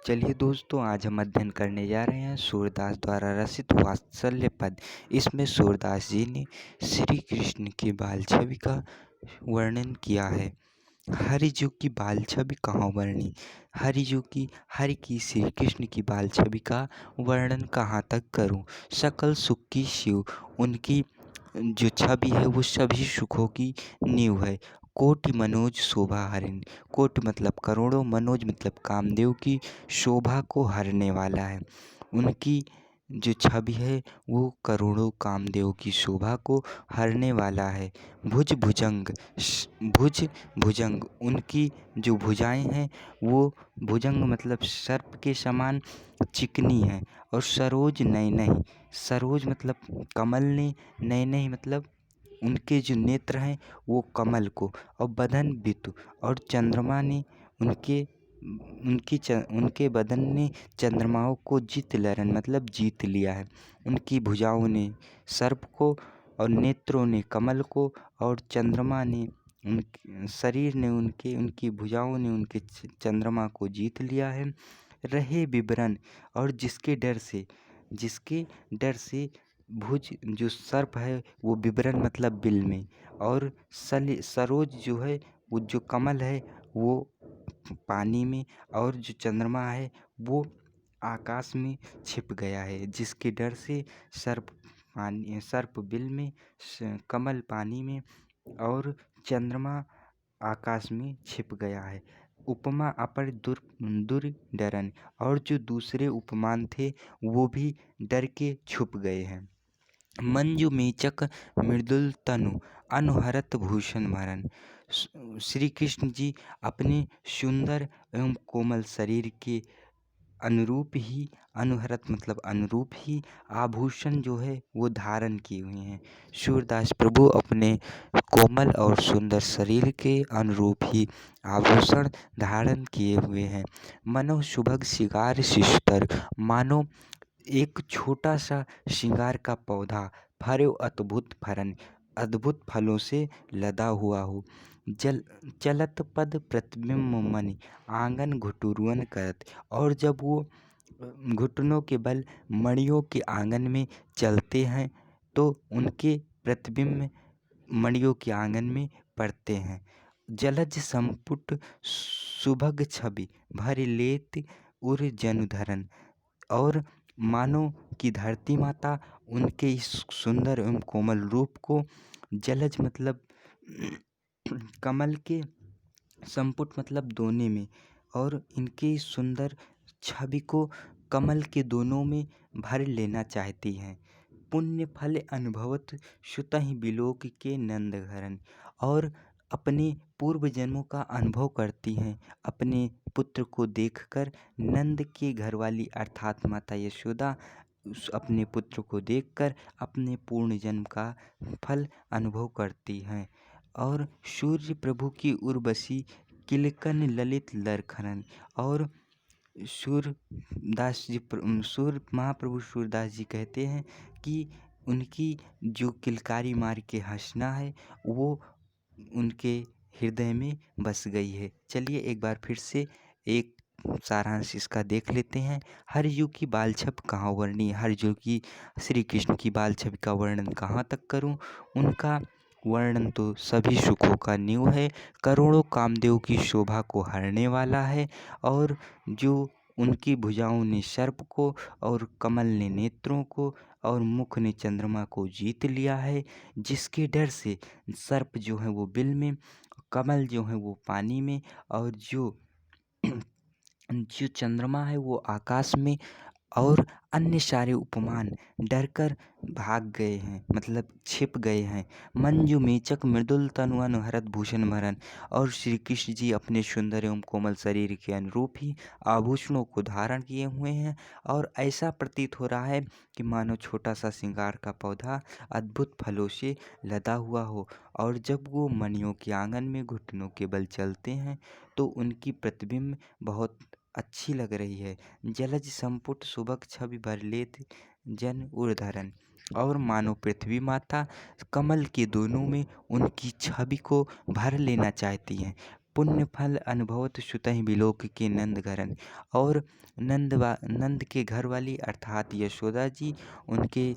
चलिए दोस्तों, आज हम अध्ययन करने जा रहे हैं सूरदास द्वारा रचित वात्सल्य पद। इसमें सूरदास जी ने श्री कृष्ण की बाल छवि का वर्णन किया है। हरिजू की बाल छवि कहाँ वर्णी, हरिजू की हरि की श्री कृष्ण की बाल छवि का वर्णन कहाँ तक करूं। सकल सुख की शिव उनकी जो छवि है वो सभी सुखों की नींव है। कोटि मनोज शोभा हरिण, कोटि मतलब करोड़ों, मनोज मतलब कामदेव की शोभा को हरने वाला है। उनकी जो छवि है वो करोड़ों कामदेव की शोभा को हरने वाला है। भुज भुजंग, भुज भुजंग उनकी जो भुजाएं हैं वो भुजंग मतलब सर्प के समान चिकनी है। और सरोज नयनहि, सरोज मतलब कमल ने, नयनहि मतलब उनके जो नेत्र हैं वो कमल को, और बदन बितु, और चंद्रमा ने उनके बदन ने चंद्रमाओं को जीत लरन मतलब जीत लिया है। उनकी भुजाओं ने सर्प को, और नेत्रों ने कमल को, और चंद्रमा ने शरीर ने उनकी भुजाओं ने उनके चंद्रमा को जीत लिया है। रहे विवरण, और जिसके डर से भुज जो सर्प है वो विवरण मतलब बिल में, और सरोज जो है वो जो कमल है वो पानी में, और जो चंद्रमा है वो आकाश में छिप गया है। जिसके डर से सर्प बिल में, कमल पानी में, और चंद्रमा आकाश में छिप गया है। उपमा अपर दुर्डरन, और जो दूसरे उपमान थे वो भी डर के छुप गए हैं। मंजू मेचक मृदुल तनु, अनुहरत भूषण भरन। श्री कृष्ण जी अपने सुंदर एवं कोमल शरीर के अनुरूप ही, अनुहरत मतलब अनुरूप ही आभूषण जो है वो धारण किए हुए हैं। सूरदास प्रभु अपने कोमल और सुंदर शरीर के अनुरूप ही आभूषण धारण किए हुए हैं। मनो सुभग सिगार शिष्टर, मानो एक छोटा सा श्रृंगार का पौधा फरे अद्भुत फरन, अद्भुत फलों से लदा हुआ हो। चलत पद प्रतिबिंब मणि, आंगन घुटुरुअन करत। और जब वो घुटनों के बल मणियों के आंगन में चलते हैं तो उनके प्रतिबिंब मणियों के आंगन में पड़ते हैं। जलज संपुट सुभग छवि, भर लेत उर जनुधरन। और मानो कि धरती माता उनके इस सुंदर एवं कोमल रूप को, जलज मतलब कमल के, संपुट मतलब दोने में, और इनके सुंदर छवि को कमल के दोनों में भर लेना चाहती हैं। पुण्य फल अनुभवत सुतहि बिलोक के नंद घरन। और अपने पूर्व जन्मों का अनुभव करती हैं अपने पुत्र को देखकर। नंद के घरवाली अर्थात माता यशोदा अपने पुत्र को देखकर अपने पूर्ण जन्म का फल अनुभव करती हैं। और सूर्य प्रभु की उर्वशी किलकन ललित लरखनन। और महाप्रभु सूरदास जी कहते हैं कि उनकी जो किलकारी मार के हंसना है वो उनके हृदय में बस गई है। चलिए एक बार फिर से एक सारांश इसका देख लेते हैं। हर युग की बाल छप कहाँ वर्णी, हर युग की श्री कृष्ण की बाल छवि का वर्णन कहाँ तक करूं। उनका वर्णन तो सभी सुखों का नींव है, करोड़ों कामदेव की शोभा को हरने वाला है। और जो उनकी भुजाओं ने सर्प को, और कमल ने नेत्रों को, और मुख ने चंद्रमा को जीत लिया है। जिसके डर से सर्प जो है वो बिल में, कमल जो है वो पानी में, और जो चंद्रमा है वो आकाश में, और अन्य सारे उपमान डरकर भाग गए हैं मतलब छिप गए हैं। मंजू मेचक मृदुल तनु अनुहरत भूषण भरन। और श्री कृष्ण जी अपने सुंदर एवं कोमल शरीर के अनुरूप ही आभूषणों को धारण किए हुए हैं। और ऐसा प्रतीत हो रहा है कि मानो छोटा सा श्रृंगार का पौधा अद्भुत फलों से लदा हुआ हो। और जब वो मणियों के आंगन में घुटनों के बल चलते हैं तो उनकी प्रतिबिंब बहुत अच्छी लग रही है। जलज संपुट सुबक छवि भर लेत जन उर्धरन। और मानो पृथ्वी माता कमल के दोनों में उनकी छवि को भर लेना चाहती हैं। पुण्य फल अनुभवत सुतहि बिलोक के नंद घरन। और नंद के घर वाली अर्थात यशोदा जी उनके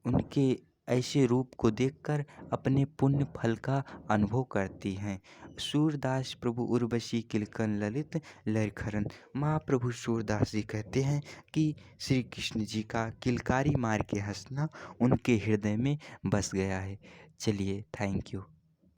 उनके ऐसे रूप को देखकर अपने पुण्य फल का अनुभव करती हैं। सूरदास प्रभु उर्वशी किलकन ललित लयखरन। महाप्रभु सूरदास जी कहते हैं कि श्री कृष्ण जी का किलकारी मार के हंसना उनके हृदय में बस गया है। चलिए, थैंक यू।